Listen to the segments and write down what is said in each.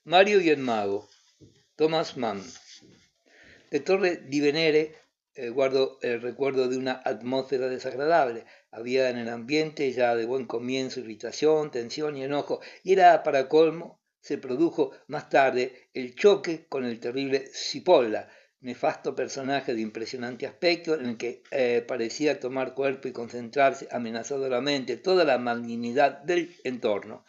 Mario y el mago, Thomas Mann. De Torre di Venere guardo el recuerdo de una atmósfera desagradable. Había en el ambiente ya de buen comienzo irritación, tensión y enojo, y era para colmo, se produjo más tarde el choque con el terrible Cipolla, nefasto personaje de impresionante aspecto en el que parecía tomar cuerpo y concentrarse amenazadoramente toda la malignidad del entorno.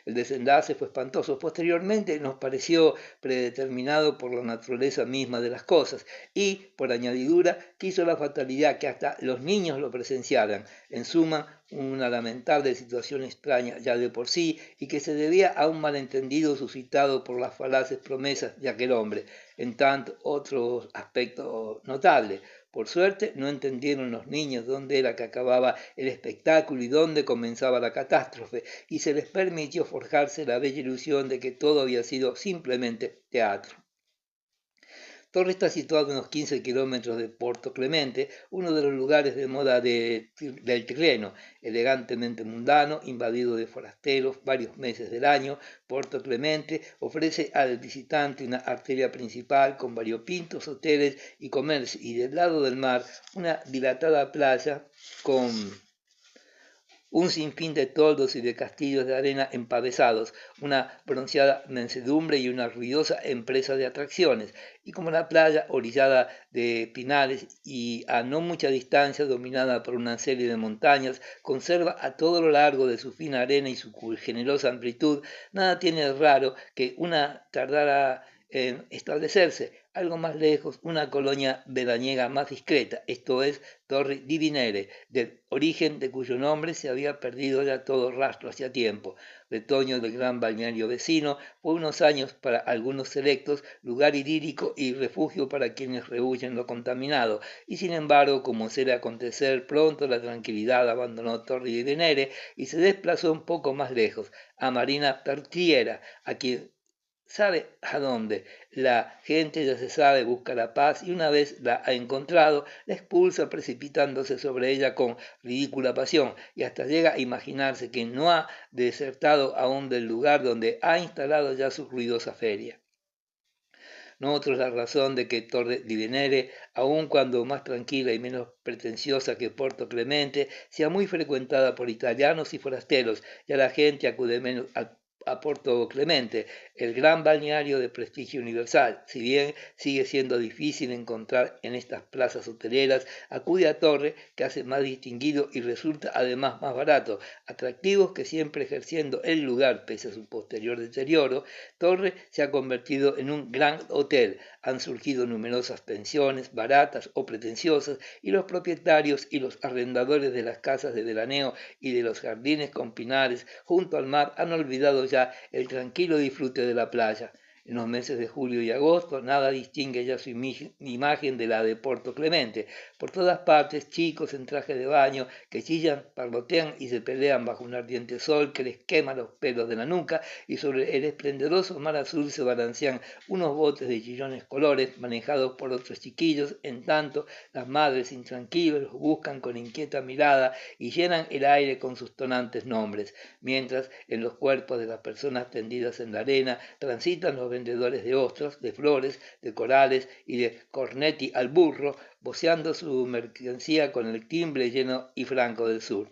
El desenlace fue espantoso. Posteriormente nos pareció predeterminado por la naturaleza misma de las cosas y, por añadidura, quiso la fatalidad que hasta los niños lo presenciaran. En suma, una lamentable situación extraña ya de por sí y que se debía a un malentendido suscitado por las falaces promesas de aquel hombre. En tanto, otro aspecto notable. Por suerte, no entendieron los niños dónde era que acababa el espectáculo y dónde comenzaba la catástrofe, y se les permitió forjarse la bella ilusión de que todo había sido simplemente teatro. Torre está situado a unos 15 kilómetros de Porto Clemente, uno de los lugares de moda del Tirreno, elegantemente mundano, invadido de forasteros varios meses del año. Porto Clemente ofrece al visitante una arteria principal con variopintos hoteles y comercio, y del lado del mar una dilatada playa con un sinfín de toldos y de castillos de arena empavesados, una bronceada mansedumbre y una ruidosa empresa de atracciones. Y como la playa, orillada de pinales y a no mucha distancia, dominada por una serie de montañas, conserva a todo lo largo de su fina arena y su generosa amplitud, nada tiene de raro que una tardara en establecerse. Algo más lejos, una colonia veraniega más discreta, esto es Torre di Venere, del origen de cuyo nombre se había perdido ya todo rastro hacía tiempo. Retoño del gran balneario vecino, por unos años para algunos selectos, lugar idílico y refugio para quienes rehuyen lo contaminado. Y sin embargo, como suele acontecer, pronto la tranquilidad abandonó Torre di Venere y se desplazó un poco más lejos, a Marina Pertiera, a quien sabe a dónde. La gente ya se sabe, busca la paz y una vez la ha encontrado, la expulsa precipitándose sobre ella con ridícula pasión y hasta llega a imaginarse que no ha desertado aún del lugar donde ha instalado ya su ruidosa feria. Nosotros la razón de que Torre di Venere, aun cuando más tranquila y menos pretenciosa que Porto Clemente, sea muy frecuentada por italianos y forasteros, ya la gente acude menos a Porto Clemente, el gran balneario de prestigio universal. Si bien sigue siendo difícil encontrar en estas plazas hoteleras, acude a Torre, que hace más distinguido y resulta además más barato, atractivos que siempre ejerciendo el lugar pese a su posterior deterioro. Torre se ha convertido en un gran hotel. Han surgido numerosas pensiones, baratas o pretenciosas, y los propietarios y los arrendadores de las casas de veraneo y de los jardines con pinares junto al mar han olvidado ya el tranquilo disfrute de la playa. En los meses de julio y agosto nada distingue ya su imagen de la de Porto Clemente. Por todas partes, chicos en traje de baño que chillan, parlotean y se pelean bajo un ardiente sol que les quema los pelos de la nuca, y sobre el esplendoroso mar azul se balancean unos botes de chillones colores manejados por otros chiquillos. En tanto, las madres intranquilas los buscan con inquieta mirada y llenan el aire con sus tonantes nombres, mientras en los cuerpos de las personas tendidas en la arena transitan los vendedores de ostras, de flores, de corales y de cornetti al burro, voceando su mercancía con el timbre lleno y franco del sur.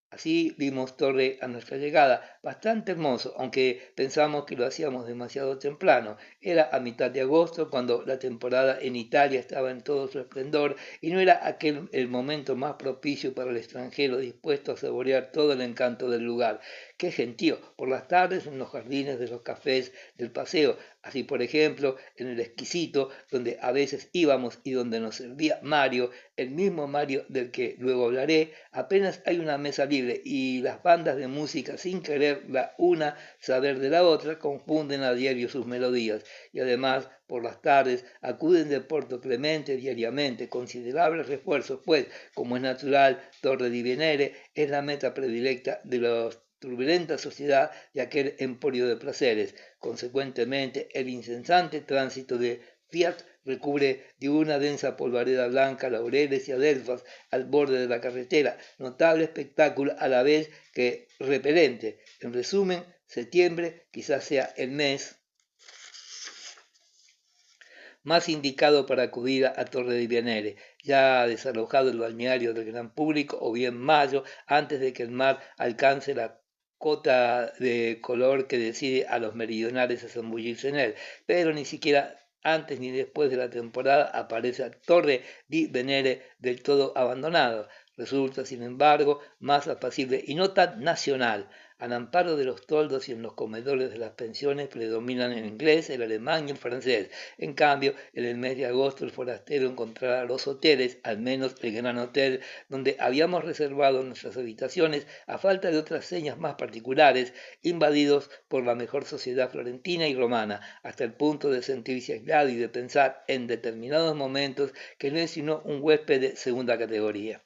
Así vimos Torre a nuestra llegada, bastante hermoso, aunque pensamos que lo hacíamos demasiado temprano. Era a mitad de agosto, cuando la temporada en Italia estaba en todo su esplendor, y no era aquel el momento más propicio para el extranjero dispuesto a saborear todo el encanto del lugar. Qué gentío, por las tardes en los jardines de los cafés del paseo, así por ejemplo en el exquisito, donde a veces íbamos y donde nos servía Mario, el mismo Mario del que luego hablaré. Apenas hay una mesa libre y las bandas de música, sin querer la una saber de la otra, confunden a diario sus melodías, y además por las tardes acuden de Porto Clemente diariamente considerables refuerzos, pues, como es natural, Torre di Venere es la meta predilecta de los turbulenta sociedad de aquel emporio de placeres. Consecuentemente, el incesante tránsito de Fiat recubre de una densa polvareda blanca laureles y adelfas al borde de la carretera, notable espectáculo a la vez que repelente. En resumen, septiembre quizás sea el mes más indicado para acudir a Torre de Venere, ya desalojado el balneario del gran público, o bien mayo, antes de que el mar alcance la cota de color que decide a los meridionales a zambullirse en él, pero ni siquiera antes ni después de la temporada aparece a Torre di Venere del todo abandonado. Resulta, sin embargo, más apacible y no tan nacional. Al amparo de los toldos y en los comedores de las pensiones predominan el inglés, el alemán y el francés. En cambio, en el mes de agosto el forastero encontrará los hoteles, al menos el Gran Hotel, donde habíamos reservado nuestras habitaciones a falta de otras señas más particulares, invadidos por la mejor sociedad florentina y romana, hasta el punto de sentirse aislado y de pensar en determinados momentos que no es sino un huésped de segunda categoría.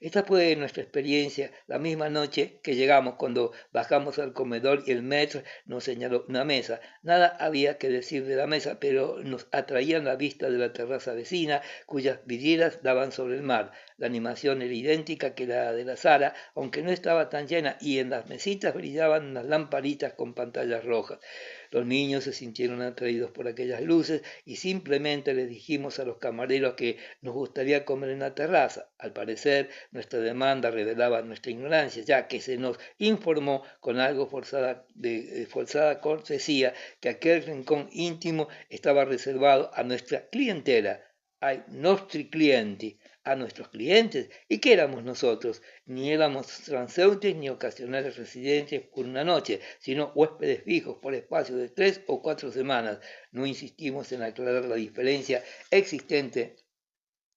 Esta fue nuestra experiencia la misma noche que llegamos, cuando bajamos al comedor y el maître nos señaló una mesa. Nada había que decir de la mesa, pero nos atraían la vista de la terraza vecina, cuyas vidrieras daban sobre el mar. La animación era idéntica que la de la sala, aunque no estaba tan llena, y en las mesitas brillaban unas lamparitas con pantallas rojas. Los niños se sintieron atraídos por aquellas luces y simplemente les dijimos a los camareros que nos gustaría comer en la terraza. Al parecer, nuestra demanda revelaba nuestra ignorancia, ya que se nos informó con algo forzada cortesía que aquel rincón íntimo estaba reservado a nuestra clientela, ai nostri clienti, a nuestros clientes. ¿Y qué éramos nosotros? Ni éramos transeúntes ni ocasionales residentes por una noche, sino huéspedes fijos por espacio de 3 o 4 semanas. No insistimos en aclarar la diferencia existente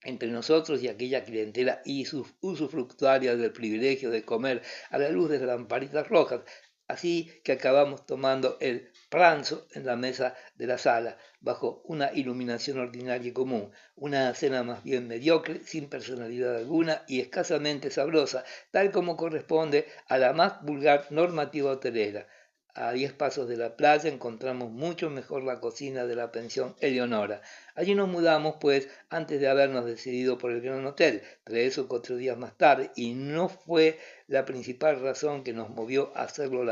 entre nosotros y aquella clientela y sus usufructuarias del privilegio de comer a la luz de las lamparitas rojas, así que acabamos tomando el pranzo en la mesa de la sala, bajo una iluminación ordinaria y común, una cena más bien mediocre, sin personalidad alguna y escasamente sabrosa, tal como corresponde a la más vulgar normativa hotelera. A 10 pasos de la playa encontramos mucho mejor la cocina de la pensión Eleonora. Allí nos mudamos, pues, antes de habernos decidido por el Gran Hotel, 3 o 4 días más tarde, y no fue la principal razón que nos movió a hacerlo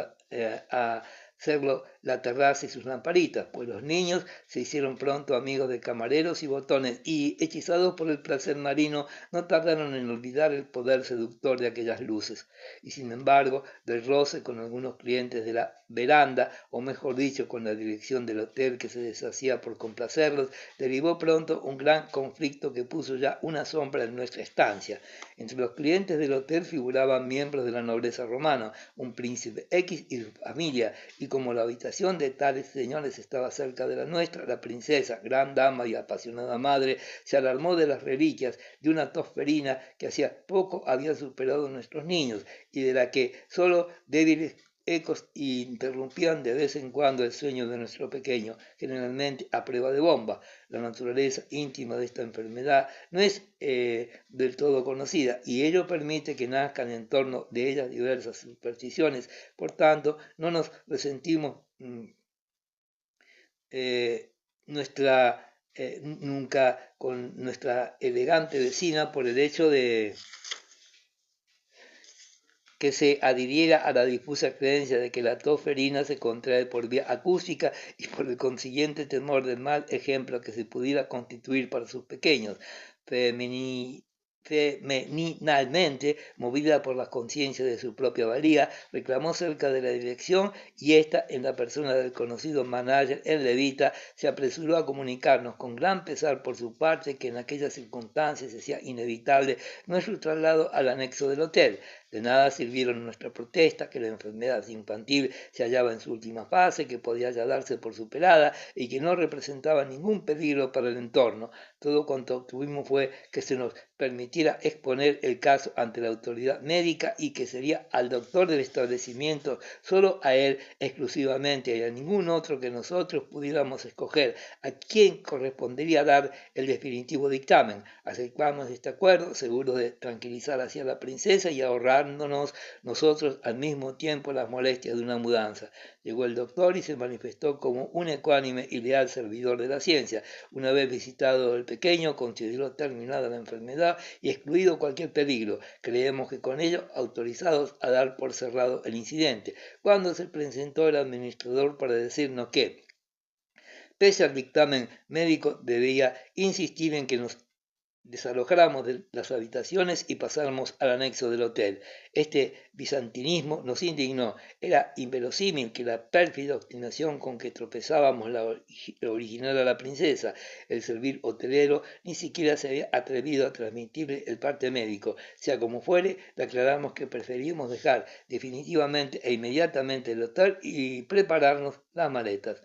la terraza y sus lamparitas, pues los niños se hicieron pronto amigos de camareros y botones y, hechizados por el placer marino, no tardaron en olvidar el poder seductor de aquellas luces. Y sin embargo, del roce con algunos clientes de la veranda, o mejor dicho, con la dirección del hotel que se deshacía por complacerlos, derivó pronto un gran conflicto que puso ya una sombra en nuestra estancia. Entre los clientes del hotel figuraban miembros de la nobleza romana, un príncipe X y su familia, y como la habitación de tales señores estaba cerca de la nuestra, la princesa, gran dama y apasionada madre, se alarmó de las reliquias de una tosferina que hacía poco había superado a nuestros niños y de la que solo débiles ecos interrumpían de vez en cuando el sueño de nuestro pequeño, generalmente a prueba de bomba. La naturaleza íntima de esta enfermedad no es del todo conocida y ello permite que nazcan en torno de ella diversas supersticiones. Por tanto, no nos resentimos nunca con nuestra elegante vecina por el hecho de que se adhiriera a la difusa creencia de que la tos ferina se contrae por vía acústica y por el consiguiente temor del mal ejemplo que se pudiera constituir para sus pequeños. Femeninalmente, movida por la conciencia de su propia valía, reclamó cerca de la dirección y ésta, en la persona del conocido manager en Levita, se apresuró a comunicarnos con gran pesar por su parte que en aquellas circunstancias se hacía inevitable nuestro traslado al anexo del hotel. De nada sirvieron nuestra protesta, que la enfermedad infantil se hallaba en su última fase, que podía ya darse por superada y que no representaba ningún peligro para el entorno. Todo cuanto obtuvimos fue que se nos permitiera exponer el caso ante la autoridad médica y que sería al doctor del establecimiento, solo a él exclusivamente y a ningún otro que nosotros pudiéramos escoger, a quien correspondería dar el definitivo dictamen. Aceptamos este acuerdo, seguros de tranquilizar así a la princesa y ahorrándonos nosotros al mismo tiempo las molestias de una mudanza. Llegó el doctor y se manifestó como un ecuánime y leal servidor de la ciencia. Una vez visitado el pequeño, consideró terminada la enfermedad y excluido cualquier peligro. Creemos que con ello autorizados a dar por cerrado el incidente, cuando se presentó el administrador para decirnos que, Pese al dictamen médico, debía insistir en que nos desalojáramos de las habitaciones y pasáramos al anexo del hotel. Este bizantinismo nos indignó. Era inverosímil que la pérfida obstinación con que tropezábamos la original a la princesa. El servil hotelero ni siquiera se había atrevido a transmitirle el parte médico. Sea como fuere, declaramos que preferimos dejar definitivamente e inmediatamente el hotel y prepararnos las maletas.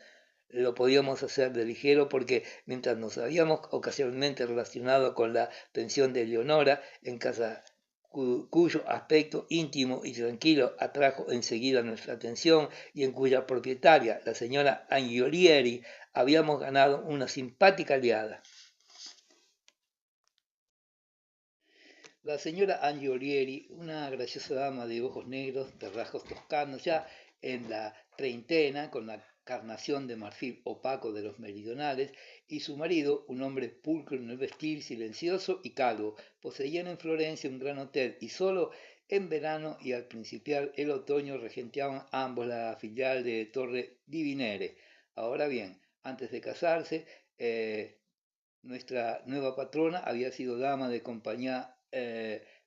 Lo podíamos hacer de ligero porque mientras nos habíamos ocasionalmente relacionado con la pensión de Leonora, en casa cuyo aspecto íntimo y tranquilo atrajo enseguida nuestra atención y en cuya propietaria, la señora Angiolieri, habíamos ganado una simpática aliada. La señora Angiolieri, una graciosa dama de ojos negros, de rasgos toscanos, ya en la treintena, con la carnación de marfil opaco de los meridionales, y su marido, un hombre pulcro en el vestir, silencioso y calvo, poseían en Florencia un gran hotel y solo en verano y al principiar el otoño regenteaban ambos la filial de Torre Divinere. Ahora bien, antes de casarse, nuestra nueva patrona había sido dama de compañía,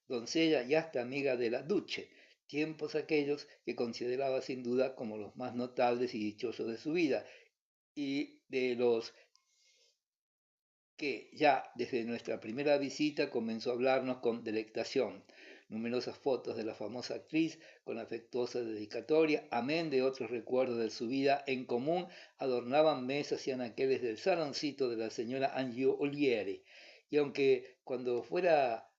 doncella y hasta amiga de la Duce, tiempos aquellos que consideraba sin duda como los más notables y dichosos de su vida, y de los que ya desde nuestra primera visita comenzó a hablarnos con delectación. Numerosas fotos de la famosa actriz con afectuosa dedicatoria, amén de otros recuerdos de su vida en común, adornaban mesas y anaqueles del saloncito de la señora Angiolieri. Y aunque cuando fuera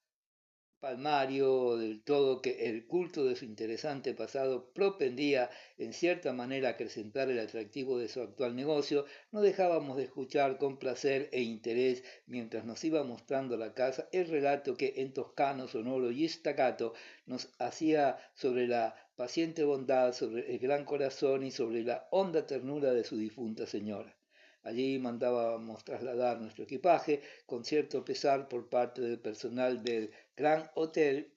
palmario del todo que el culto de su interesante pasado propendía en cierta manera a acrecentar el atractivo de su actual negocio, no dejábamos de escuchar con placer e interés mientras nos iba mostrando la casa el relato que en toscano, sonoro y staccato nos hacía sobre la paciente bondad, sobre el gran corazón y sobre la honda ternura de su difunta señora. Allí mandábamos trasladar nuestro equipaje con cierto pesar por parte del personal del Gran Hotel,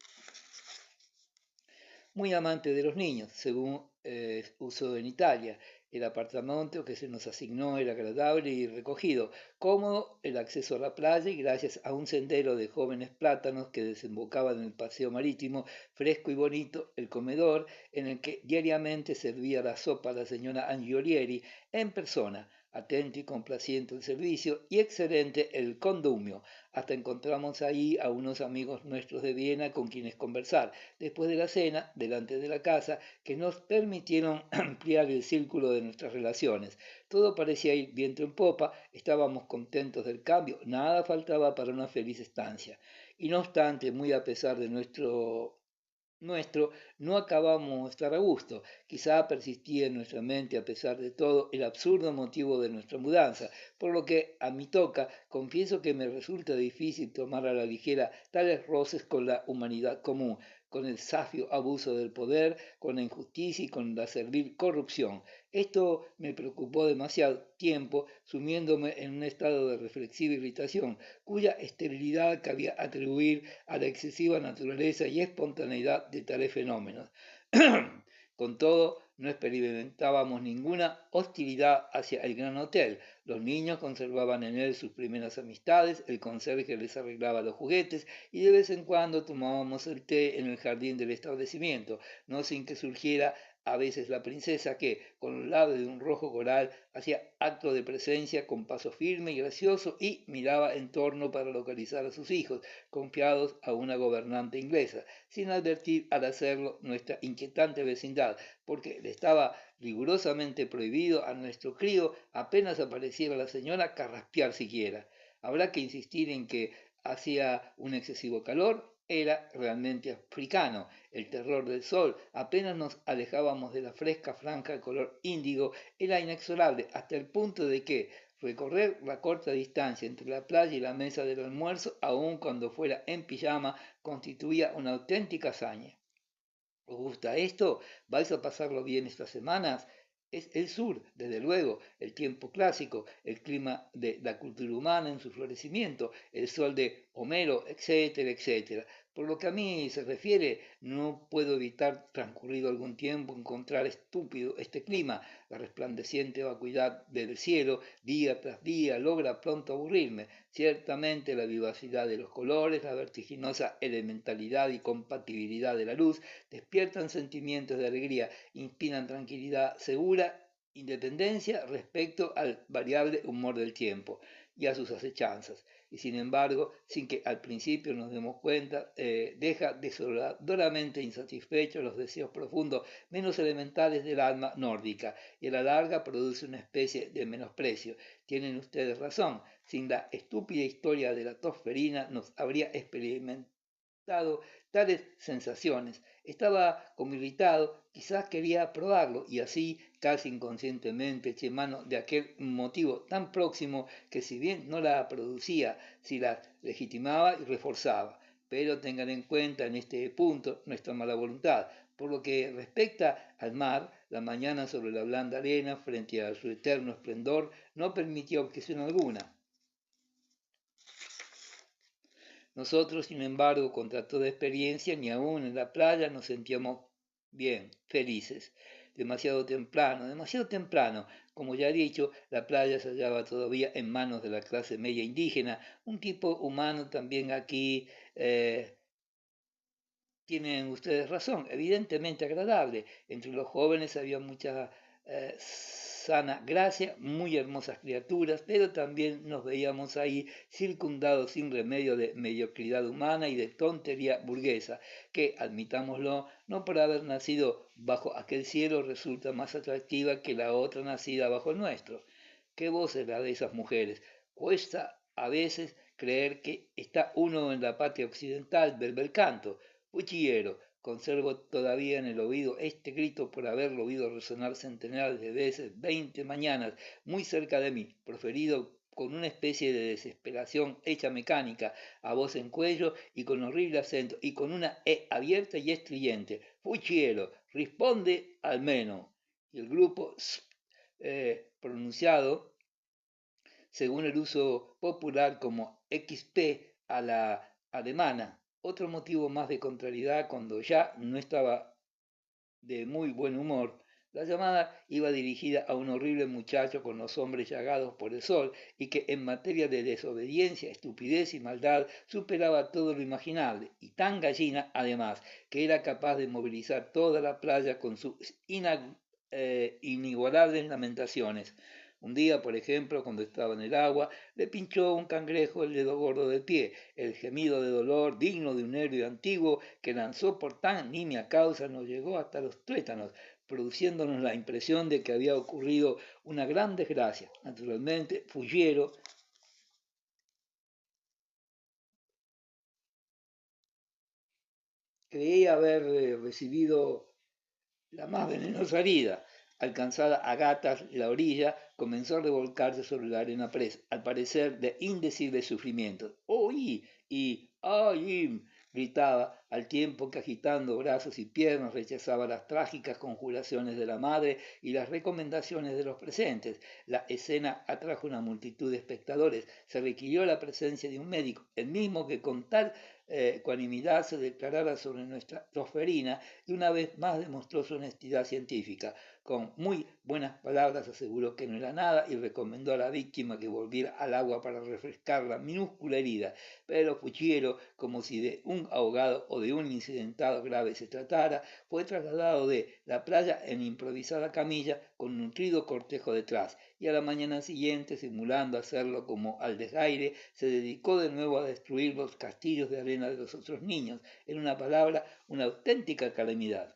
muy amante de los niños, según usó en Italia. El apartamento que se nos asignó era agradable y recogido, cómodo el acceso a la playa y gracias a un sendero de jóvenes plátanos que desembocaba en el paseo marítimo, fresco y bonito, el comedor en el que diariamente servía la sopa la señora Angiolieri en persona, atento y complaciente el servicio y excelente el condumio. Hasta encontramos ahí a unos amigos nuestros de Viena con quienes conversar, después de la cena, delante de la casa, que nos permitieron ampliar el círculo de nuestras relaciones. Todo parecía ir viento en popa, estábamos contentos del cambio, nada faltaba para una feliz estancia. Y no obstante, muy a pesar de nuestro, no acabamos de estar a gusto. Quizá persistía en nuestra mente, a pesar de todo, el absurdo motivo de nuestra mudanza, por lo que a mi toca confieso que me resulta difícil tomar a la ligera tales roces con la humanidad común, con el safio abuso del poder, con la injusticia y con la servil corrupción. Esto me preocupó demasiado tiempo, sumiéndome en un estado de reflexiva irritación, cuya esterilidad cabía atribuir a la excesiva naturaleza y espontaneidad de tales fenómenos. Con todo, no experimentábamos ninguna hostilidad hacia el gran hotel. Los niños conservaban en él sus primeras amistades, el conserje les arreglaba los juguetes y de vez en cuando tomábamos el té en el jardín del establecimiento, no sin que surgiera a veces la princesa que, con los labios de un rojo coral, hacía acto de presencia con paso firme y gracioso y miraba en torno para localizar a sus hijos, confiados a una gobernante inglesa, sin advertir al hacerlo nuestra inquietante vecindad, porque le estaba rigurosamente prohibido a nuestro crío, apenas apareciera la señora, carraspear siquiera. Habrá que insistir en que hacía un excesivo calor, era realmente africano, el terror del sol, apenas nos alejábamos de la fresca franja de color índigo, era inexorable hasta el punto de que recorrer la corta distancia entre la playa y la mesa del almuerzo, aun cuando fuera en pijama, constituía una auténtica hazaña. ¿Os gusta esto? ¿Vais a pasarlo bien estas semanas? Es el sur, desde luego, el tiempo clásico, el clima de la cultura humana en su florecimiento, el sol de Homero, etcétera, etcétera. Por lo que a mí se refiere, no puedo evitar, transcurrido algún tiempo, encontrar estúpido este clima. La resplandeciente vacuidad del cielo, día tras día, logra pronto aburrirme. Ciertamente la vivacidad de los colores, la vertiginosa elementalidad y compatibilidad de la luz, despiertan sentimientos de alegría, inspiran tranquilidad segura, independencia respecto al variable humor del tiempo y a sus acechanzas. Y sin embargo, sin que al principio nos demos cuenta, deja desoladoramente insatisfechos los deseos profundos menos elementales del alma nórdica y a la larga produce una especie de menosprecio. Tienen ustedes razón, sin la estúpida historia de la tosferina nos habría experimentado tales sensaciones. Estaba como irritado, quizás quería probarlo y así, casi inconscientemente, eché mano de aquel motivo tan próximo que si bien no la producía, si la legitimaba y reforzaba. Pero tengan en cuenta en este punto nuestra mala voluntad. Por lo que respecta al mar, la mañana sobre la blanda arena, frente a su eterno esplendor, no permitía objeción alguna. Nosotros, sin embargo, contra toda experiencia, ni aún en la playa nos sentíamos bien, felices. Demasiado temprano. Como ya he dicho, la playa se hallaba todavía en manos de la clase media indígena, un tipo humano también aquí. Tienen ustedes razón, evidentemente agradable. Entre los jóvenes había mucha sana gracia, muy hermosas criaturas, pero también nos veíamos ahí circundados sin remedio de mediocridad humana y de tontería burguesa, que, admitámoslo, no por haber nacido bajo aquel cielo resulta más atractiva que la otra nacida bajo el nuestro. ¿Qué voz es la de esas mujeres? Cuesta a veces creer que está uno en la patria occidental, del bel canto. Cuchillero, conservo todavía en el oído este grito por haberlo oído resonar centenares de veces, 20 mañanas, muy cerca de mí, proferido con una especie de desesperación hecha mecánica, a voz en cuello y con horrible acento, y con una E abierta y estridente. Fuchiero, responde al menos. Y el grupo pronunciado según el uso popular como XP a la alemana. Otro motivo más de contrariedad cuando ya no estaba de muy buen humor. La llamada iba dirigida a un horrible muchacho con los hombres llagados por el sol y que en materia de desobediencia, estupidez y maldad superaba todo lo imaginable, y tan gallina además, que era capaz de movilizar toda la playa con sus inigualables lamentaciones. Un día, por ejemplo, cuando estaba en el agua, le pinchó un cangrejo el dedo gordo del pie. El gemido de dolor, digno de un héroe antiguo, que lanzó por tan nimia causa, nos llegó hasta los tuétanos, produciéndonos la impresión de que había ocurrido una gran desgracia. Naturalmente, Fuggiero creía haber recibido la más venenosa herida. Alcanzada a gatas la orilla, comenzó a revolcarse sobre la arena presa, al parecer de indecibles sufrimientos. ¡Oí! Y ¡ay! Gritaba, al tiempo que agitando brazos y piernas rechazaba las trágicas conjuraciones de la madre y las recomendaciones de los presentes. La escena atrajo una multitud de espectadores. Se requirió la presencia de un médico, el mismo que con tal ecuanimidad se declarara sobre nuestra tosferina y una vez más demostró su honestidad científica. Con muy buenas palabras aseguró que no era nada y recomendó a la víctima que volviera al agua para refrescar la minúscula herida. Pero Fuchiero, como si de un ahogado o de un incidentado grave se tratara, fue trasladado de la playa en improvisada camilla con un nutrido cortejo detrás, y a la mañana siguiente, simulando hacerlo como al desaire, se dedicó de nuevo a destruir los castillos de arena de los otros niños. En una palabra, una auténtica calamidad.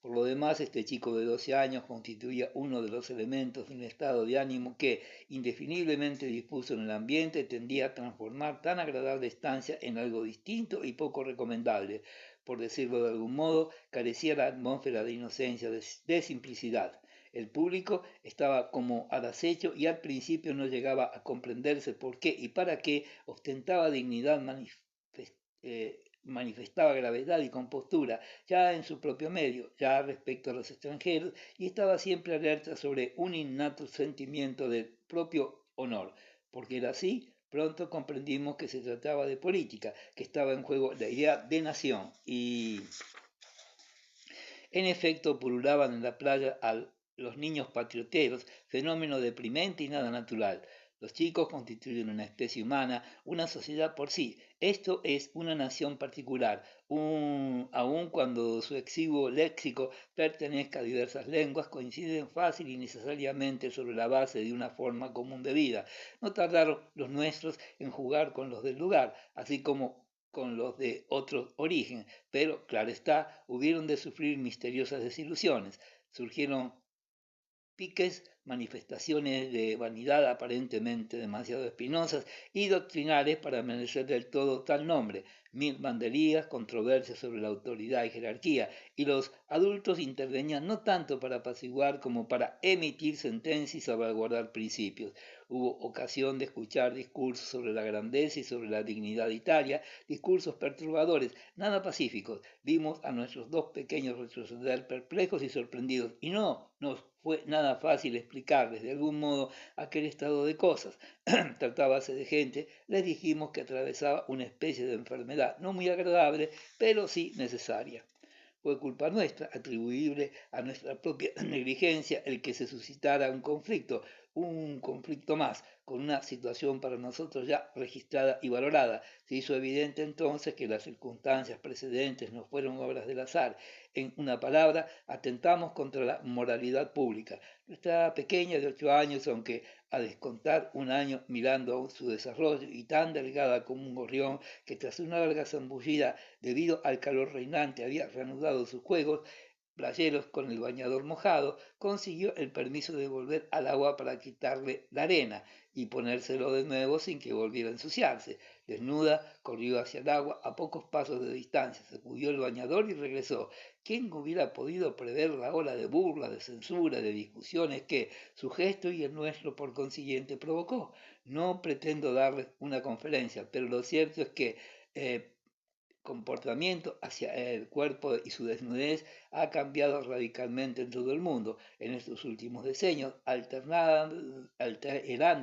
Por lo demás, este chico de 12 años constituía uno de los elementos de un estado de ánimo que, indefiniblemente dispuso en el ambiente, tendía a transformar tan agradable estancia en algo distinto y poco recomendable. Por decirlo de algún modo, carecía la atmósfera de inocencia, de simplicidad. El público estaba como al acecho y al principio no llegaba a comprenderse por qué y para qué ostentaba dignidad manifestaba gravedad y compostura ya en su propio medio, ya respecto a los extranjeros, y estaba siempre alerta sobre un innato sentimiento del propio honor, porque era así, Pronto comprendimos que se trataba de política, que estaba en juego la idea de nación y en efecto pululaban en la playa los niños patrioteros, fenómeno deprimente y nada natural. Los chicos constituyen una especie humana, una sociedad por sí. Esto es una nación particular, aun cuando su exiguo léxico pertenezca a diversas lenguas, coinciden fácil y necesariamente sobre la base de una forma común de vida. No tardaron los nuestros en jugar con los del lugar, así como con los de otro origen, pero, claro está, hubieron de sufrir misteriosas desilusiones. Surgieron piques, manifestaciones de vanidad aparentemente demasiado espinosas y doctrinales para merecer del todo tal nombre, mil banderías, controversias sobre la autoridad y jerarquía, y los adultos intervenían no tanto para apaciguar como para emitir sentencias y salvaguardar principios. Hubo ocasión de escuchar discursos sobre la grandeza y sobre la dignidad de Italia, discursos perturbadores, nada pacíficos. Vimos a nuestros dos pequeños retroceder perplejos y sorprendidos, y no nos fue nada fácil explicarles de algún modo aquel estado de cosas. Tratábase de gente, les dijimos que atravesaba una especie de enfermedad no muy agradable, pero sí necesaria. Fue culpa nuestra, atribuible a nuestra propia negligencia, el que se suscitara un conflicto más, con una situación para nosotros ya registrada y valorada. Se hizo evidente entonces que las circunstancias precedentes no fueron obras del azar. En una palabra, atentamos contra la moralidad pública. Nuestra pequeña de 8 años, aunque a descontar un año mirando su desarrollo y tan delgada como un gorrión que tras una larga zambullida debido al calor reinante había reanudado sus juegos, playeros con el bañador mojado, consiguió el permiso de volver al agua para quitarle la arena y ponérselo de nuevo sin que volviera a ensuciarse. Desnuda, corrió hacia el agua a pocos pasos de distancia, sacudió el bañador y regresó. ¿Quién hubiera podido prever la ola de burla, de censura, de discusiones que su gesto y el nuestro por consiguiente provocó? No pretendo darles una conferencia, pero lo cierto es que comportamiento hacia el cuerpo y su desnudez ha cambiado radicalmente en todo el mundo en estos últimos decenios, alterando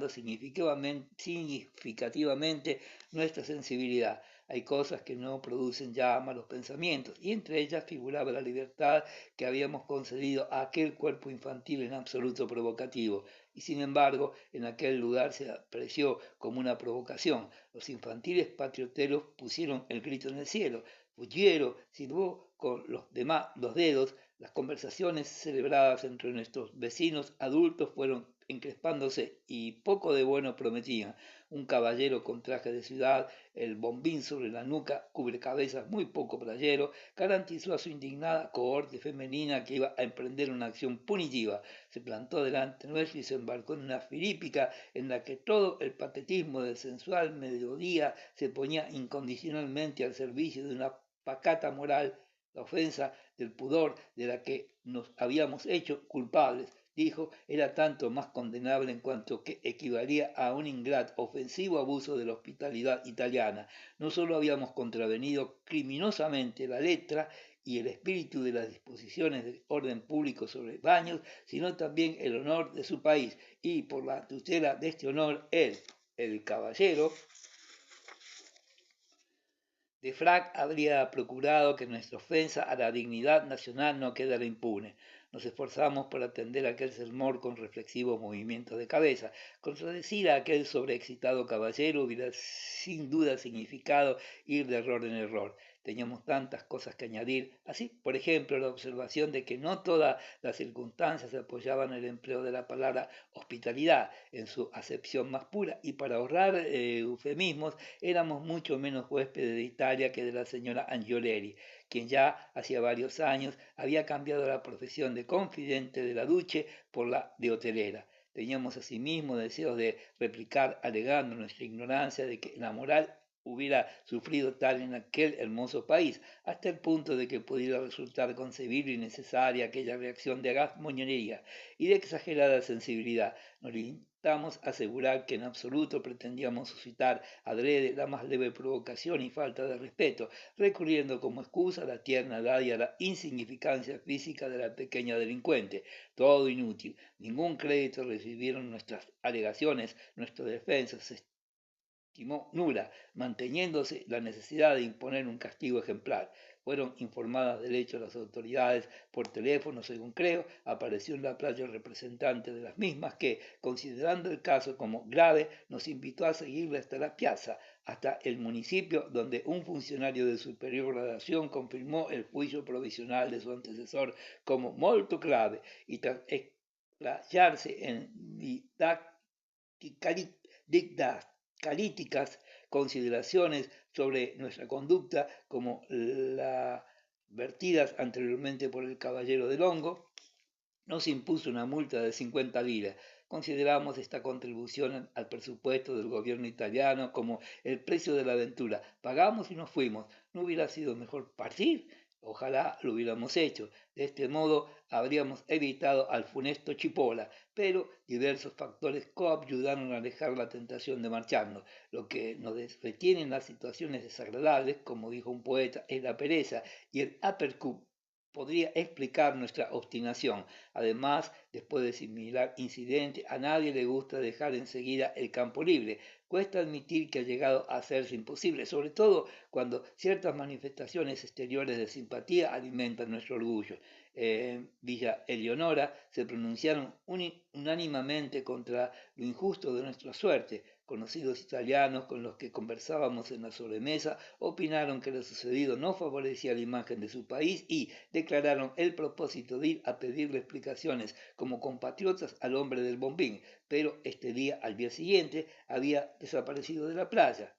significativamente nuestra sensibilidad. Hay cosas que no producen ya malos pensamientos, y entre ellas figuraba la libertad que habíamos concedido a aquel cuerpo infantil en absoluto provocativo, y sin embargo en aquel lugar se apreció como una provocación. Los infantiles patrioteros pusieron el grito en el cielo. Ruggiero silbó con los dedos. Las conversaciones celebradas entre nuestros vecinos adultos fueron encrespándose y poco de bueno prometían. Un caballero con traje de ciudad, el bombín sobre la nuca, cubrecabezas muy poco playero, garantizó a su indignada cohorte femenina que iba a emprender una acción punitiva. Se plantó delante nuestro y se embarcó en una firípica en la que todo el patetismo del sensual mediodía se ponía incondicionalmente al servicio de una pacata moral, la ofensa del pudor de la que nos habíamos hecho culpables, dijo, era tanto más condenable en cuanto que equivalía a un ingrato, ofensivo abuso de la hospitalidad italiana. No solo habíamos contravenido criminosamente la letra y el espíritu de las disposiciones de orden público sobre baños, sino también el honor de su país, y por la tutela de este honor, él, el caballero, de frac habría procurado que nuestra ofensa a la dignidad nacional no quedara impune. Nos esforzamos por atender a aquel sermón con reflexivos movimientos de cabeza. Contradecir a aquel sobreexcitado caballero hubiera sin duda significado ir de error en error. Teníamos tantas cosas que añadir. Así, por ejemplo, la observación de que no todas las circunstancias apoyaban el empleo de la palabra hospitalidad en su acepción más pura, y para ahorrar eufemismos, éramos mucho menos huéspedes de Italia que de la señora Angioleri, quien ya hacía varios años había cambiado la profesión de confidente de la Duce por la de hotelera. Teníamos asimismo deseos de replicar, alegando nuestra ignorancia de que la moral hubiera sufrido tal en aquel hermoso país, hasta el punto de que pudiera resultar concebible y necesaria aquella reacción de gazmoñería y de exagerada sensibilidad. Nos limitamos a asegurar que en absoluto pretendíamos suscitar adrede la más leve provocación y falta de respeto, recurriendo como excusa a la tierna edad y a la insignificancia física de la pequeña delincuente. Todo inútil, ningún crédito recibieron nuestras alegaciones, nuestras defensas estimó nula, manteniéndose la necesidad de imponer un castigo ejemplar. Fueron informadas del hecho las autoridades por teléfono, según creo. Apareció en la playa el representante de las mismas que, considerando el caso como grave, nos invitó a seguirle hasta la piazza, hasta el municipio, donde un funcionario de superior gradación confirmó el juicio provisional de su antecesor como molto grave, y tras explayarse en didacticalíticas consideraciones sobre nuestra conducta, como las vertidas anteriormente por el caballero del Hongo, nos impuso una multa de 50 liras. Consideramos esta contribución al presupuesto del gobierno italiano como el precio de la aventura. Pagamos y nos fuimos. ¿No hubiera sido mejor partir? Ojalá lo hubiéramos hecho. De este modo habríamos evitado al funesto Chipola, pero diversos factores coayudaron a alejar la tentación de marcharnos. Lo que nos retiene en las situaciones desagradables, como dijo un poeta, es la pereza, y el uppercut podría explicar nuestra obstinación. Además, después de similar incidente, a nadie le gusta dejar enseguida el campo libre. Cuesta admitir que ha llegado a hacerse imposible, sobre todo cuando ciertas manifestaciones exteriores de simpatía alimentan nuestro orgullo. En Villa Eleonora se pronunciaron unánimemente contra lo injusto de nuestra suerte. Conocidos italianos con los que conversábamos en la sobremesa opinaron que lo sucedido no favorecía la imagen de su país y declararon el propósito de ir a pedirle explicaciones como compatriotas al hombre del bombín, pero este día, al día siguiente, había desaparecido de la playa.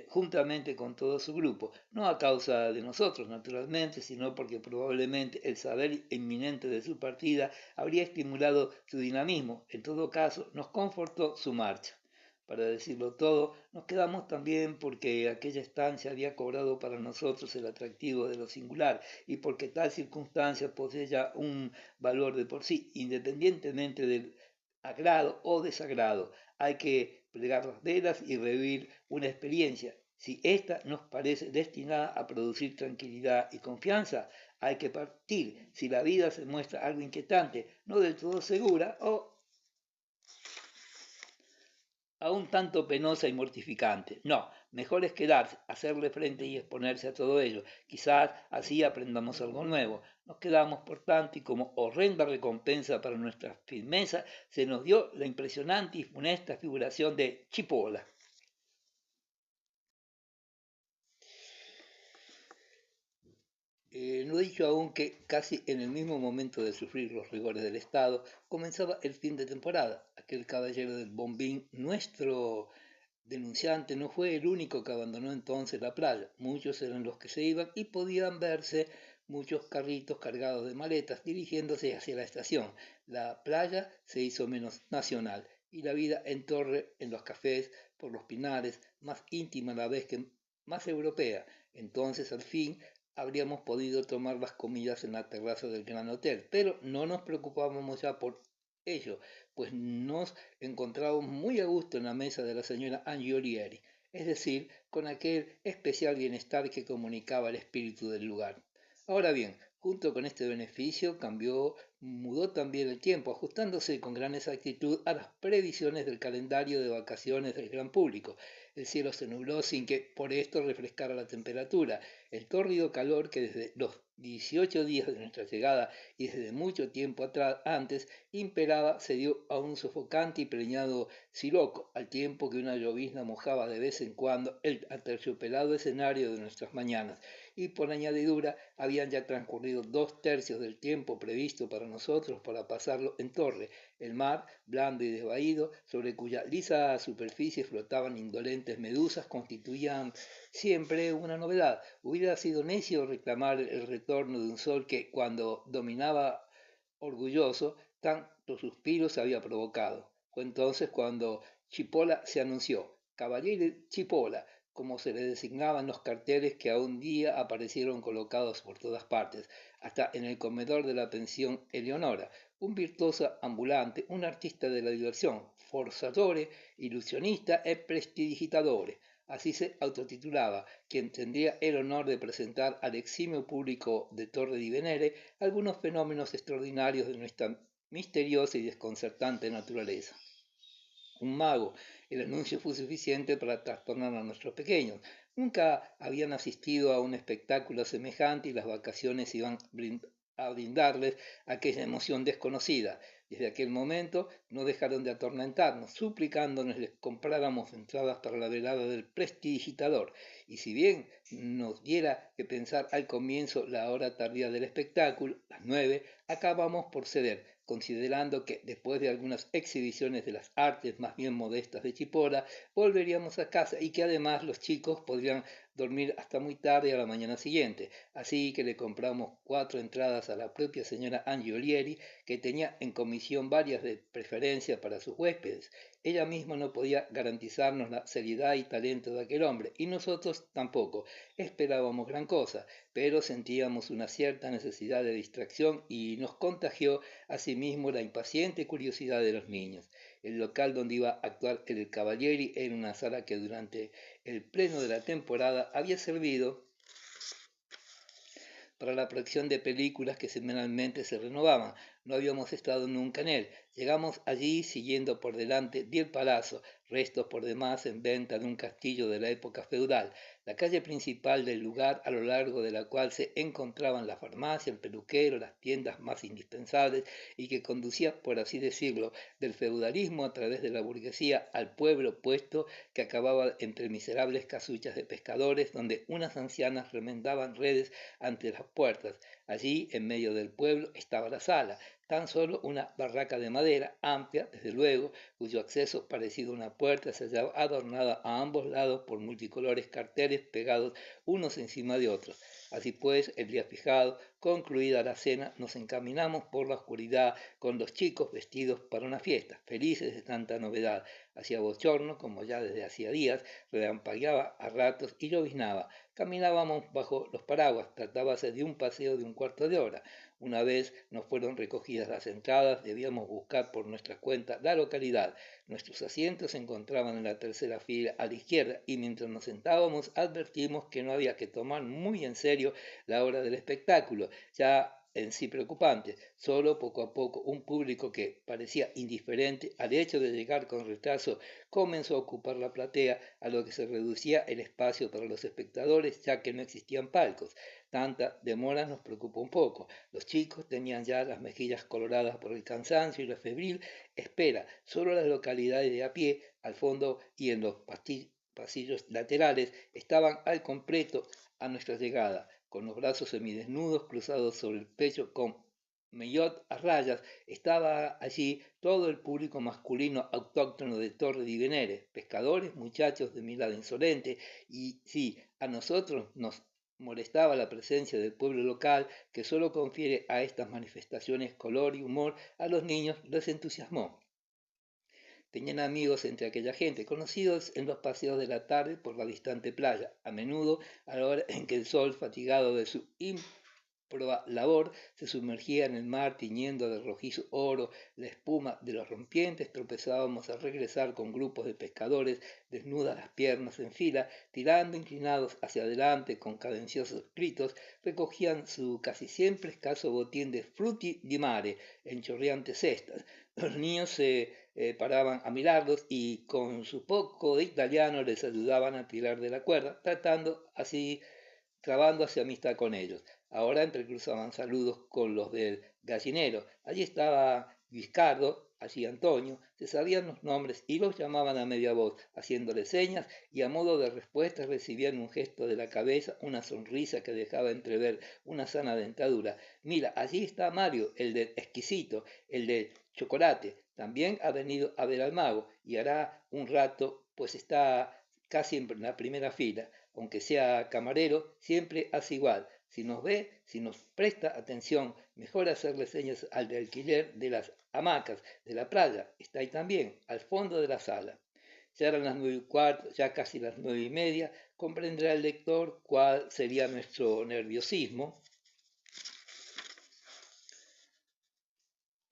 Juntamente con todo su grupo, no a causa de nosotros, naturalmente, sino porque probablemente el saber inminente de su partida habría estimulado su dinamismo. En todo caso, nos confortó su marcha. Para decirlo todo, nos quedamos también porque aquella estancia había cobrado para nosotros el atractivo de lo singular y porque tal circunstancia posee ya un valor de por sí, independientemente del agrado o desagrado. Hay que plegar las velas y revivir una experiencia. Si ésta nos parece destinada a producir tranquilidad y confianza, hay que partir. Si la vida se muestra algo inquietante, no del todo segura o aún tanto penosa y mortificante. No, mejor es quedarse, hacerle frente y exponerse a todo ello. Quizás así aprendamos algo nuevo. Nos quedamos, por tanto, y como horrenda recompensa para nuestra firmeza, se nos dio la impresionante y funesta figuración de Chipola. No he dicho aún que casi en el mismo momento de sufrir los rigores del Estado, comenzaba el fin de temporada. Aquel caballero del bombín, nuestro denunciante, no fue el único que abandonó entonces la playa. Muchos eran los que se iban y podían verse muchos carritos cargados de maletas dirigiéndose hacia la estación. La playa se hizo menos nacional y la vida en torre, en los cafés, por los pinares, más íntima a la vez que más europea. Entonces, al fin, habríamos podido tomar las comidas en la terraza del Gran Hotel, pero no nos preocupábamos ya por ello, pues nos encontrábamos muy a gusto en la mesa de la señora Angiolieri, es decir, con aquel especial bienestar que comunicaba el espíritu del lugar. Ahora bien, junto con este beneficio mudó también el tiempo, ajustándose con gran exactitud a las previsiones del calendario de vacaciones del gran público. El cielo se nubló sin que por esto refrescara la temperatura. El tórrido calor que desde los 18 días de nuestra llegada y desde mucho tiempo atrás antes imperaba se dio a un sofocante y preñado siroco, al tiempo que una llovizna mojaba de vez en cuando el aterciopelado escenario de nuestras mañanas, y por añadidura habían ya transcurrido 2/3 del tiempo previsto para nosotros para pasarlo en torre. El mar, blando y desvaído, sobre cuya lisa superficie flotaban indolentes medusas, constituían siempre una novedad. Hubiera sido necio reclamar el retorno de un sol que, cuando dominaba orgulloso, tantos suspiros había provocado. Fue entonces cuando Chipola se anunció, Caballero Chipola, como se le designaban los carteles que a un día aparecieron colocados por todas partes, hasta en el comedor de la pensión Eleonora, un virtuoso ambulante, un artista de la diversión, forzatore, ilusionista e prestidigitatore. Así se autotitulaba, quien tendría el honor de presentar al eximio público de Torre di Venere algunos fenómenos extraordinarios de nuestra misteriosa y desconcertante naturaleza. un mago. El anuncio fue suficiente para trastornar a nuestros pequeños. Nunca habían asistido a un espectáculo semejante y las vacaciones iban a brindarles aquella emoción desconocida. Desde aquel momento no dejaron de atormentarnos, suplicándonos les compráramos entradas para la velada del prestidigitador. Y si bien nos diera que pensar al comienzo la hora tardía del espectáculo, las 9, acabamos por ceder, considerando que después de algunas exhibiciones de las artes más bien modestas de Chipora, volveríamos a casa y que además los chicos podrían dormir hasta muy tarde a la mañana siguiente. Así que le compramos 4 entradas a la propia señora Angiolieri, que tenía en comisión varias de preferencia para sus huéspedes. Ella misma no podía garantizarnos la seriedad y talento de aquel hombre, y nosotros tampoco. Esperábamos gran cosa, pero sentíamos una cierta necesidad de distracción y nos contagió asimismo la impaciente curiosidad de los niños. El local donde iba a actuar el Cavalieri era una sala que durante el pleno de la temporada había servido para la proyección de películas que semanalmente se renovaban. No habíamos estado nunca en él. Llegamos allí siguiendo por delante 10 palazos, restos por demás en venta de un castillo de la época feudal. La calle principal del lugar, a lo largo de la cual se encontraban la farmacia, el peluquero, las tiendas más indispensables y que conducía, por así decirlo, del feudalismo a través de la burguesía al pueblo puesto que acababa entre miserables casuchas de pescadores donde unas ancianas remendaban redes ante las puertas. Allí, en medio del pueblo, estaba la sala, tan solo una barraca de madera, amplia, desde luego, cuyo acceso, parecido a una puerta, se hallaba adornada a ambos lados por multicolores carteles pegados unos encima de otros. Así pues, el día fijado, concluida la cena, nos encaminamos por la oscuridad con los chicos vestidos para una fiesta, felices de tanta novedad. Hacía bochorno, como ya desde hacía días, relampagueaba a ratos y lloviznaba. Caminábamos bajo los paraguas, tratábase de un paseo de un cuarto de hora. Una vez nos fueron recogidas las entradas, debíamos buscar por nuestra cuenta la localidad. Nuestros asientos se encontraban en la tercera fila a la izquierda y mientras nos sentábamos advertimos que no había que tomar muy en serio la hora del espectáculo, ya en sí preocupante. Solo poco a poco un público que parecía indiferente al hecho de llegar con retraso comenzó a ocupar la platea, a lo que se reducía el espacio para los espectadores, ya que no existían palcos. Tanta demora nos preocupó un poco. Los chicos tenían ya las mejillas coloradas por el cansancio y la febril espera. Solo las localidades de a pie, al fondo y en los pasillos laterales, estaban al completo a nuestra llegada, con los brazos semidesnudos cruzados sobre el pecho con maillot a rayas. Estaba allí todo el público masculino autóctono de Torre di Venere, pescadores, muchachos de mirada insolente, y sí, a nosotros nos molestaba la presencia del pueblo local que solo confiere a estas manifestaciones color y humor, a los niños les entusiasmó. Tenían amigos entre aquella gente, conocidos en los paseos de la tarde por la distante playa, a menudo a la hora en que el sol, fatigado de su labor, se sumergía en el mar tiñendo de rojizo oro la espuma de los rompientes. Tropezábamos al regresar con grupos de pescadores, desnudas las piernas en fila, tirando inclinados hacia adelante con cadenciosos gritos, recogían su casi siempre escaso botín de frutti di mare en chorreantes cestas. Los niños se paraban a mirarlos y con su poco de italiano les ayudaban a tirar de la cuerda, tratando así, trabándose amistad con ellos. Ahora entrecruzaban saludos con los del gallinero. Allí estaba Guiscardo, allí Antonio, se sabían los nombres y los llamaban a media voz, haciéndole señas y a modo de respuesta recibían un gesto de la cabeza, una sonrisa que dejaba entrever una sana dentadura. Mira, allí está Mario, el del exquisito, el del chocolate. También ha venido a ver al mago y hará un rato, pues está casi en la primera fila. Aunque sea camarero, siempre hace igual. Si nos ve, si nos presta atención, mejor hacerle señas al de alquiler de las hamacas de la playa. Está ahí también, al fondo de la sala. Ya eran las 9:15, ya casi las 9:30. Comprenderá el lector cuál sería nuestro nerviosismo.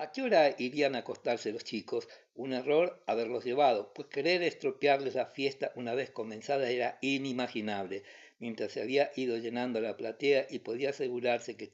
¿A qué hora irían a acostarse los chicos? Un error haberlos llevado, pues querer estropearles la fiesta una vez comenzada era inimaginable. Mientras se había ido llenando la platea y podía asegurarse que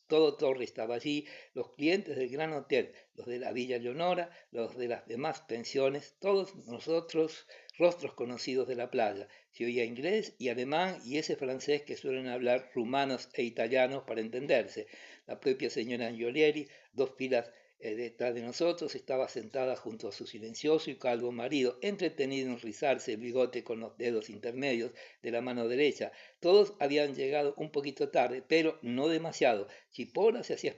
Todo Torre estaba allí, los clientes del Gran Hotel, los de la Villa Leonora, los de las demás pensiones, todos nosotros, rostros conocidos de la playa. Se oía inglés y alemán y ese francés que suelen hablar rumanos e italianos para entenderse. La propia señora Angiolieri, dos filas detrás de nosotros, estaba sentada junto a su silencioso y calvo marido, entretenido en rizarse el bigote con los dedos intermedios de la mano derecha. Todos habían llegado un poquito tarde, pero no demasiado. Cipolla se hacía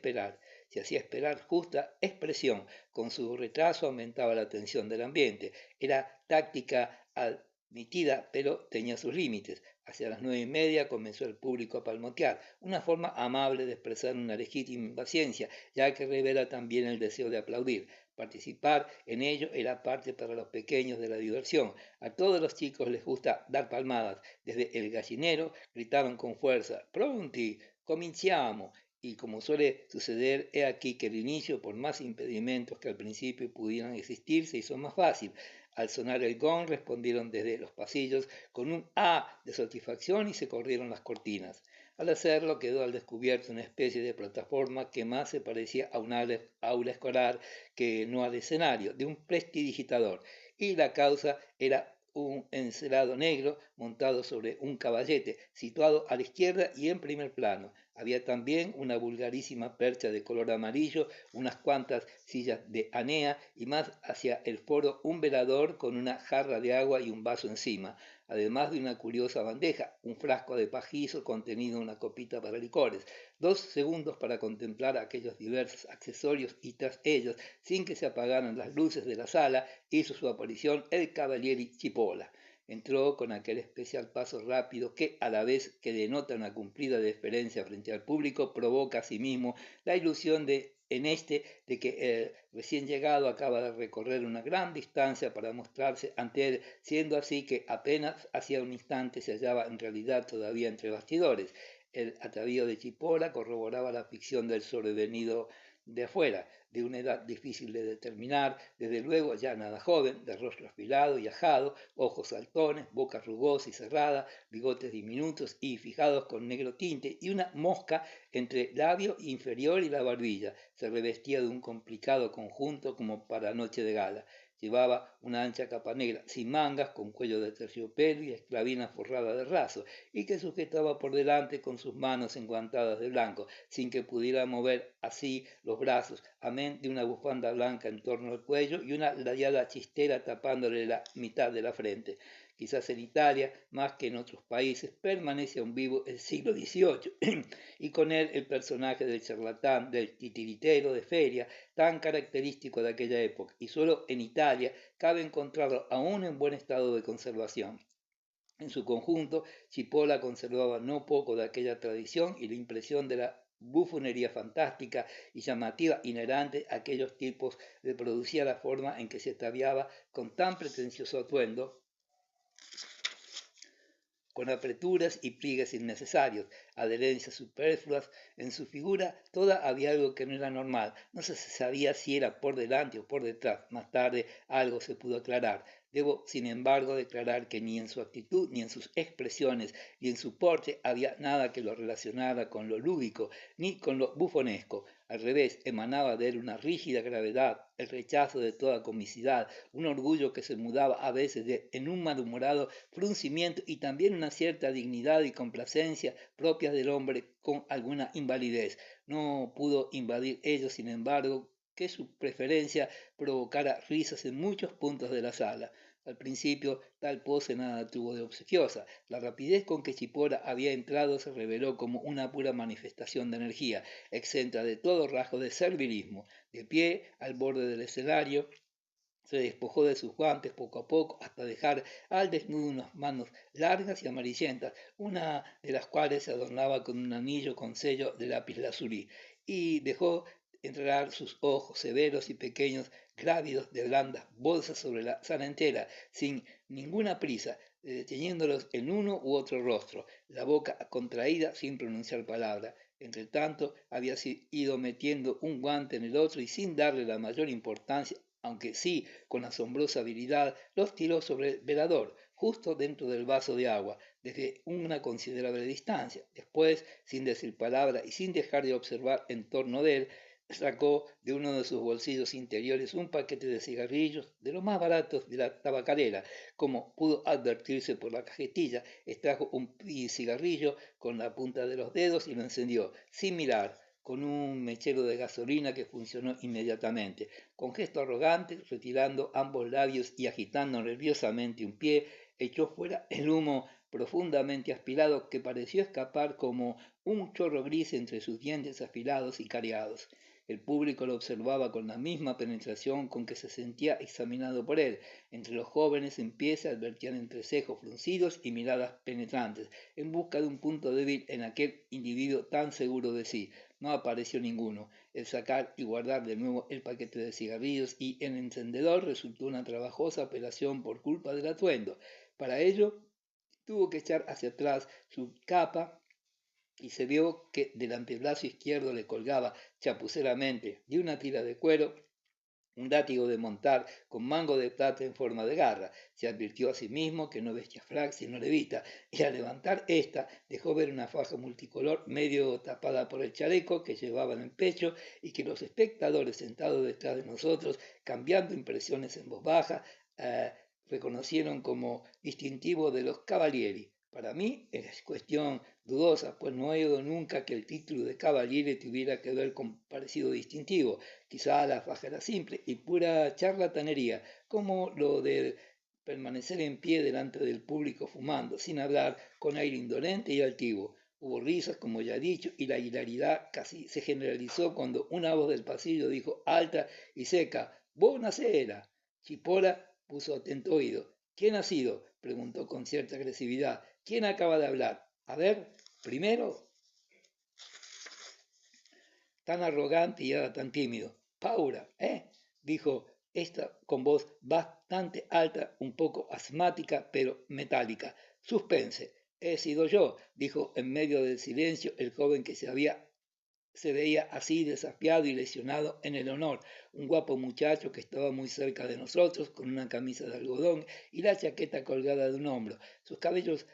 esperar justa expresión. Con su retraso aumentaba la tensión del ambiente. Era táctica admitida, pero tenía sus límites. Hacia las 9:30 comenzó el público a palmotear, una forma amable de expresar una legítima impaciencia, ya que revela también el deseo de aplaudir. Participar en ello era parte para los pequeños de la diversión. A todos los chicos les gusta dar palmadas. Desde el gallinero gritaron con fuerza: «Pronti, cominciamo». Y como suele suceder, he aquí que el inicio, por más impedimentos que al principio pudieran existir, se hizo más fácil. Al sonar el gong respondieron desde los pasillos con un ¡ah! De satisfacción y se corrieron las cortinas. Al hacerlo quedó al descubierto una especie de plataforma que más se parecía a un aula escolar que no al escenario, de un prestidigitador, y la causa era un encelado negro montado sobre un caballete, situado a la izquierda y en primer plano. Había también una vulgarísima percha de color amarillo, unas cuantas sillas de anea y más hacia el foro un velador con una jarra de agua y un vaso encima, además de una curiosa bandeja, un frasco de pajizo contenido una copita para licores. 2 segundos para contemplar aquellos diversos accesorios y tras ellos, sin que se apagaran las luces de la sala, hizo su aparición el Cavaliere Cipolla. Entró con aquel especial paso rápido que, a la vez que denota una cumplida deferencia frente al público, provoca asimismo la ilusión de que el recién llegado acaba de recorrer una gran distancia para mostrarse ante él, siendo así que apenas hacía un instante se hallaba en realidad todavía entre bastidores. El atavío de Cipolla corroboraba la ficción del sobrevenido de afuera, de una edad difícil de determinar, desde luego ya nada joven, de rostro afilado y ajado, ojos saltones, boca rugosa y cerrada, bigotes diminutos y fijados con negro tinte y una mosca entre labio inferior y la barbilla. Se revestía de un complicado conjunto como para noche de gala. Llevaba una ancha capa negra, sin mangas, con cuello de terciopelo y esclavina forrada de raso, y que sujetaba por delante con sus manos enguantadas de blanco, sin que pudiera mover así los brazos, amén de una bufanda blanca en torno al cuello y una ladeada chistera tapándole la mitad de la frente. Quizás en Italia, más que en otros países, permanece aún vivo el siglo XVIII, y con él el personaje del charlatán, del titiritero de feria, tan característico de aquella época, y solo en Italia cabe encontrarlo aún en buen estado de conservación. En su conjunto, Cipolla conservaba no poco de aquella tradición y la impresión de la bufonería fantástica y llamativa inherente a aquellos tipos de producía la forma en que se ataviaba con tan pretencioso atuendo, con apreturas y pliegues innecesarios, adherencias superfluas. En su figura toda había algo que no era normal. No se sabía si era por delante o por detrás. Más tarde algo se pudo aclarar. Debo, sin embargo, declarar que ni en su actitud, ni en sus expresiones, ni en su porte había nada que lo relacionara con lo lúdico, ni con lo bufonesco. Al revés, emanaba de él una rígida gravedad, el rechazo de toda comicidad, un orgullo que se mudaba a veces en un malhumorado fruncimiento y también una cierta dignidad y complacencia propias del hombre con alguna invalidez. No pudo invadir ello, sin embargo, que su preferencia provocara risas en muchos puntos de la sala. Al principio, tal pose nada tuvo de obsequiosa. La rapidez con que Cipolla había entrado se reveló como una pura manifestación de energía, exenta de todo rasgo de servilismo. De pie, al borde del escenario, se despojó de sus guantes poco a poco hasta dejar al desnudo unas manos largas y amarillentas, una de las cuales se adornaba con un anillo con sello de lapislázuli, y dejó entrar sus ojos severos y pequeños, grávidos de blandas bolsas sobre la sala entera, sin ninguna prisa, deteniéndolos en uno u otro rostro, la boca contraída sin pronunciar palabra. Entre tanto, había ido metiendo un guante en el otro y sin darle la mayor importancia, aunque sí con asombrosa habilidad, los tiró sobre el velador, justo dentro del vaso de agua. desde una considerable distancia. Después, sin decir palabra y sin dejar de observar en torno de él, sacó de uno de sus bolsillos interiores un paquete de cigarrillos de los más baratos de la tabacalera. Como pudo advertirse por la cajetilla, extrajo un cigarrillo con la punta de los dedos y lo encendió, sin mirar, con un mechero de gasolina que funcionó inmediatamente. Con gesto arrogante, retirando ambos labios y agitando nerviosamente un pie, echó fuera el humo profundamente aspirado que pareció escapar como un chorro gris entre sus dientes afilados y cariados. El público lo observaba con la misma penetración con que se sentía examinado por él. Entre los jóvenes en pie se advertían entrecejos fruncidos y miradas penetrantes, en busca de un punto débil en aquel individuo tan seguro de sí. No apareció ninguno. El sacar y guardar de nuevo el paquete de cigarrillos y el encendedor resultó una trabajosa operación por culpa del atuendo. Para ello, tuvo que echar hacia atrás su capa y se vio que del antebrazo izquierdo le colgaba chapuceramente de una tira de cuero un látigo de montar con mango de plata en forma de garra. Se advirtió a sí mismo que no vestía frac sino levita, y al levantar esta dejó ver una faja multicolor medio tapada por el chaleco que llevaba en el pecho y que los espectadores sentados detrás de nosotros, cambiando impresiones en voz baja, reconocieron como distintivo de los Cavalieri. Para mí es cuestión dudosa, pues no he oído nunca que el título de Cavaliere tuviera que ver con parecido distintivo. Quizá la faja era simple y pura charlatanería, como lo de permanecer en pie delante del público fumando, sin hablar, con aire indolente y altivo. Hubo risas, como ya he dicho, y la hilaridad casi se generalizó cuando una voz del pasillo dijo alta y seca, «Buonasera». Chipola puso atento oído. ¿Quién ha sido?, preguntó con cierta agresividad. ¿Quién acaba de hablar? A ver, primero. Tan arrogante y ahora tan tímido. Paula, dijo esta con voz bastante alta, un poco asmática, pero metálica. Suspense. He sido yo, dijo en medio del silencio el joven que se veía así desafiado y lesionado en el honor, un guapo muchacho que estaba muy cerca de nosotros, con una camisa de algodón y la chaqueta colgada de un hombro. Sus cabellos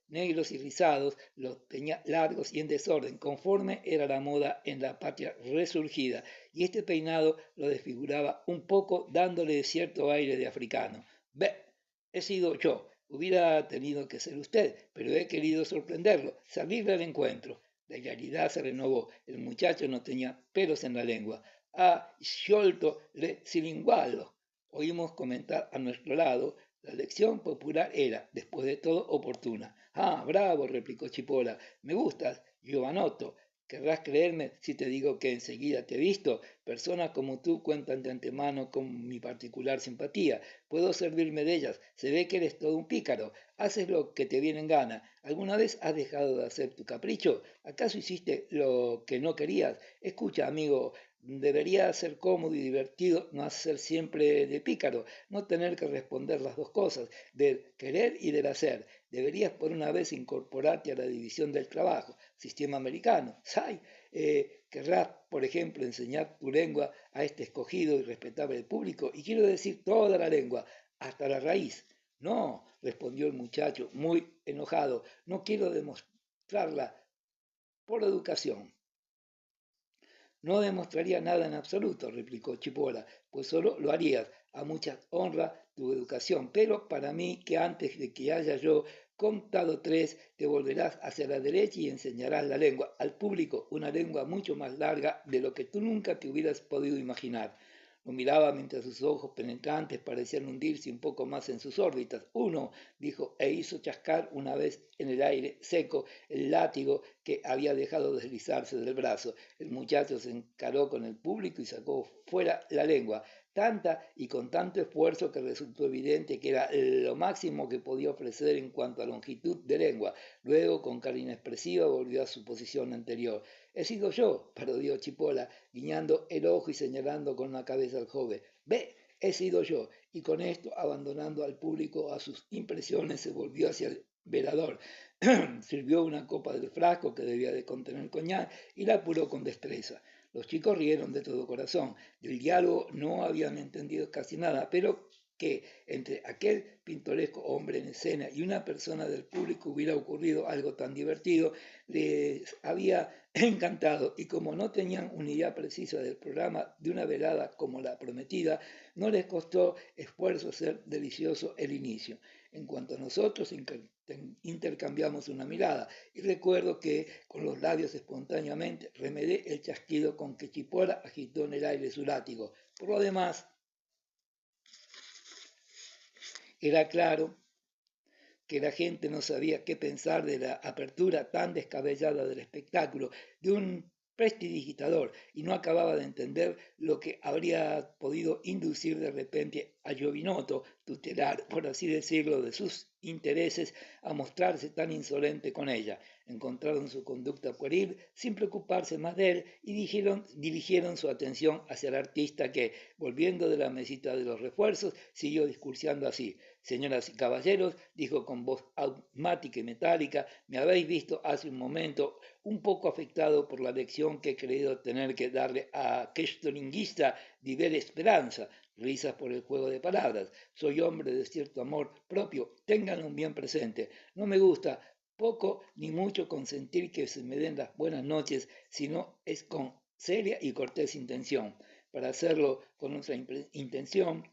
negros y rizados los tenía largos y en desorden, conforme era la moda en la patria resurgida, y este peinado lo desfiguraba un poco, dándole cierto aire de africano. Ve, he sido yo. Hubiera tenido que ser usted, pero he querido sorprenderlo, salirle al encuentro. La hilaridad se renovó. El muchacho no tenía pelos en la lengua. Ha sciolto le cilingualo. Oímos comentar a nuestro lado. La lección popular era, después de todo, oportuna. Ah, bravo, replicó Chipola. Me gustas, Giovanotto. Querrás creerme si te digo que enseguida te he visto. Personas como tú cuentan de antemano con mi particular simpatía. Puedo servirme de ellas. Se ve que eres todo un pícaro. Haces lo que te viene en gana. ¿Alguna vez has dejado de hacer tu capricho? ¿Acaso hiciste lo que no querías? Escucha, amigo, debería ser cómodo y divertido no hacer siempre de pícaro, no tener que responder las dos cosas, del querer y del hacer. Deberías por una vez incorporarte a la división del trabajo, sistema americano. ¡Say! Querrás, por ejemplo, enseñar tu lengua a este escogido y respetable público, y quiero decir toda la lengua, hasta la raíz. No, respondió el muchacho, muy enojado, no quiero demostrarla por educación. No demostraría nada en absoluto, replicó Chipola, pues solo lo harías. A mucha honra tu educación, pero para mí que antes de que haya yo contado tres, te volverás hacia la derecha y enseñarás la lengua al público, una lengua mucho más larga de lo que tú nunca te hubieras podido imaginar. Lo miraba mientras sus ojos penetrantes parecían hundirse un poco más en sus órbitas. Uno, dijo, e hizo chascar una vez en el aire seco el látigo que había dejado deslizarse del brazo. El muchacho se encaró con el público y sacó fuera la lengua, tanta y con tanto esfuerzo que resultó evidente que era lo máximo que podía ofrecer en cuanto a longitud de lengua. Luego, con cara inexpresiva, volvió a su posición anterior. He sido yo, parodió Chipola, guiñando el ojo y señalando con la cabeza al joven. Ve, he sido yo. Y con esto, abandonando al público a sus impresiones, se volvió hacia el velador. Sirvió una copa del frasco que debía de contener coñac y la apuró con destreza. Los chicos rieron de todo corazón. Del diálogo no habían entendido casi nada, pero que entre aquel pintoresco hombre en escena y una persona del público hubiera ocurrido algo tan divertido, les había encantado, y como no tenían una idea precisa del programa de una velada como la prometida, no les costó esfuerzo hacer delicioso el inicio. En cuanto a nosotros, intercambiamos una mirada y recuerdo que con los labios espontáneamente remedé el chasquido con que Chipola agitó en el aire su látigo. Por lo demás, era claro que la gente no sabía qué pensar de la apertura tan descabellada del espectáculo de un prestidigitador y no acababa de entender lo que habría podido inducir de repente a Giovinotto, tutelar, por así decirlo, de sus intereses, a mostrarse tan insolente con ella. Encontraron su conducta pueril sin preocuparse más de él y dirigieron su atención hacia el artista que, volviendo de la mesita de los refuerzos, siguió discursiando así. Señoras y caballeros, dijo con voz asmática y metálica, me habéis visto hace un momento un poco afectado por la lección que he creído tener que darle a questo linguista di vera esperanza. Risas por el juego de palabras. Soy hombre de cierto amor propio, ténganlo bien presente. No me gusta poco ni mucho consentir que se me den las buenas noches, sino es con seria y cortés intención. Para hacerlo con otra intención,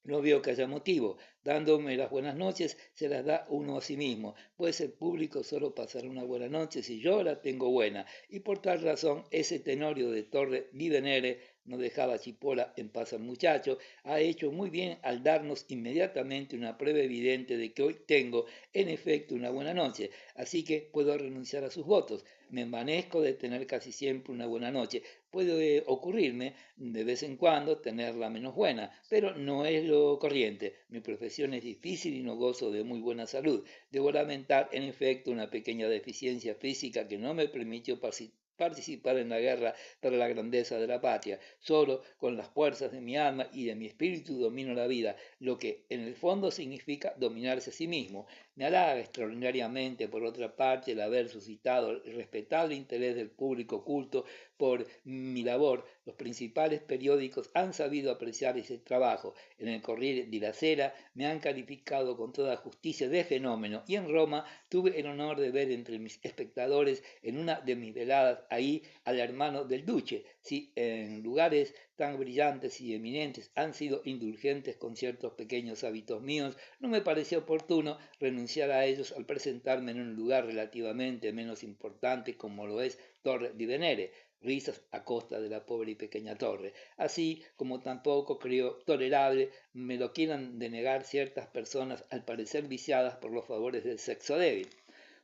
no veo que haya motivo. Dándome las buenas noches, se las da uno a sí mismo, pues el público solo pasará una buena noche si yo la tengo buena. Y por tal razón, ese Tenorio de Torre di Venere no dejaba Chipola en paz al muchacho, ha hecho muy bien al darnos inmediatamente una prueba evidente de que hoy tengo, en efecto, una buena noche, así que puedo renunciar a sus votos. Me envanezco de tener casi siempre una buena noche. Puede ocurrirme de vez en cuando tenerla menos buena, pero no es lo corriente. Mi profesión es difícil y no gozo de muy buena salud. Debo lamentar, en efecto, una pequeña deficiencia física que no me permitió participar en la guerra para la grandeza de la patria. Solo con las fuerzas de mi alma y de mi espíritu domino la vida, lo que en el fondo significa dominarse a sí mismo. Me halaga extraordinariamente, por otra parte, el haber suscitado el respetable interés del público culto por mi labor. Los principales periódicos han sabido apreciar ese trabajo. En el Corriere della Sera me han calificado con toda justicia de fenómeno y en Roma tuve el honor de ver entre mis espectadores en una de mis veladas ahí al hermano del Duce. Si en lugares tan brillantes y eminentes han sido indulgentes con ciertos pequeños hábitos míos, no me pareció oportuno renunciar a ellos al presentarme en un lugar relativamente menos importante como lo es Torre di Venere. Risas a costa de la pobre y pequeña torre, así como tampoco creo tolerable me lo quieran denegar ciertas personas al parecer viciadas por los favores del sexo débil.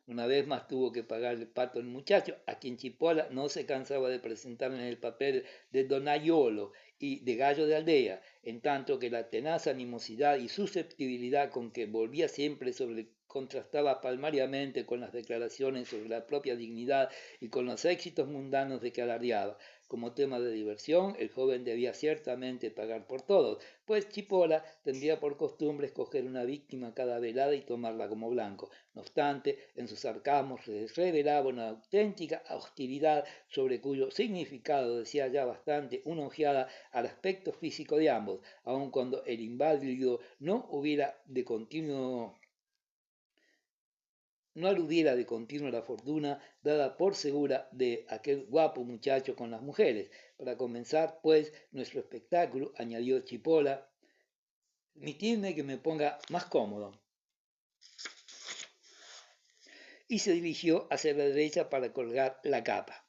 Una vez más tuvo que pagar el pato el muchacho, a quien Chipola no se cansaba de presentar en el papel de donaiolo y de gallo de aldea, en tanto que la tenaz animosidad y susceptibilidad con que volvía siempre sobre contrastaba palmariamente con las declaraciones sobre la propia dignidad y con los éxitos mundanos de que alardeaba. Como tema de diversión, el joven debía ciertamente pagar por todos, pues Chipola tendría por costumbre escoger una víctima cada velada y tomarla como blanco. No obstante, en sus sarcasmos revelaba una auténtica hostilidad sobre cuyo significado decía ya bastante una ojeada al aspecto físico de ambos, aun cuando el inválido no aludiera de continuo a la fortuna dada por segura de aquel guapo muchacho con las mujeres. Para comenzar, pues, nuestro espectáculo, añadió Chipola, permitidme que me ponga más cómodo. Y se dirigió hacia la derecha para colgar la capa.